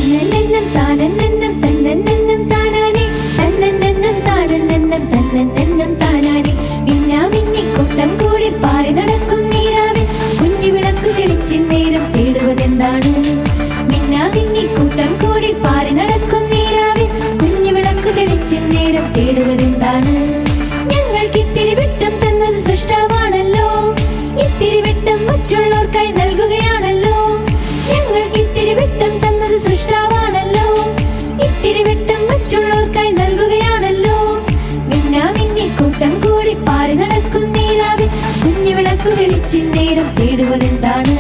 തന്നന്നെന്നം താനന്നെന്നം തന്നന്നെന്നം താനാനെ തന്നന്നെന്നം താനന്നെന്നം തന്നന്നെന്നം താനാനെ മിന്നാമിന്നിക്കൂട്ടം കൂടി പാറി നടക്കും നീരാവിൽ കുഞ്ഞിവിളക്കു തെളിച്ചിന്നേരം തേടുവതെന്താണ്? മിന്നാമിന്നിക്കൂട്ടം കൂടി പാറി നടക്കും നീരാവിൽ കുഞ്ഞിവിളക്കു തെളിച്ചിന്നേരം തേടുവതെന്താണ്? ഞങ്ങൾക്കിത്തിരി വെട്ടം തന്നത് സൃഷ്ടാവാണല്ലോ, ഇത്തിരി വെട്ടം മറ്റുള്ളവർക്കായി നൽകുകയാണല്ലോ. ഞങ്ങൾക്കിത്തിരി വെട്ടം തന്നത് സൃഷ്ടാവാണല്ലോ, ഇത്തിരി വെട്ടം മറ്റുള്ളവർക്കായി നൽകുകയാണല്ലോ. മിന്നാമിന്നിക്കൂട്ടം കൂടി പാറി നടക്കും നീരാവിൽ കുഞ്ഞിവിളക്കു തെളിച്ചിന്നേരം തേടുവതെന്താണ്?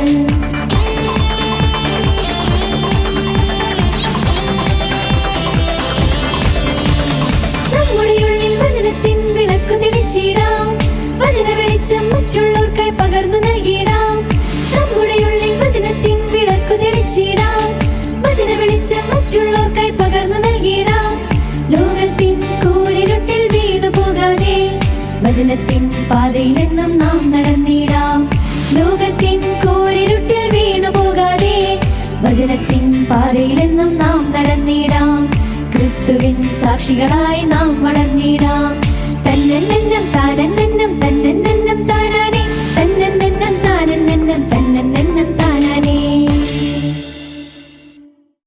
നമ്മുടെ ഉള്ളിൽ വചനത്തിൻ വിളക്കു തെളിച്ചിടാം, വചന വെളിച്ചം മറ്റുള്ളവർക്കായി പകർന്നു നൽകിയിടാം. നമ്മുടെ ഉള്ളിൽ വചനത്തിൻ വിളക്കു തെളിച്ചിടാം, വചന വെളിച്ചം മറ്റുള്ളവർക്കായി പകർന്നു നൽകിയിടാം. ലോകത്തിൻ കൂരിരുട്ടിൽ വീണു പോകാതെ വചനത്തിൻ പാതയിലെന്നും നാം നടന്നിടാം. ലോകത്തിൻ കൂരിരുട്ടിൽ വീണു പോകാതെ വചനത്തിൻ പാതയിലെന്നും നാം നടന്നിടാം. ക്രിസ്തുവിൻ സാക്ഷികളായി നാം വളർന്നിടാം. തന്നന്നെന്നം താന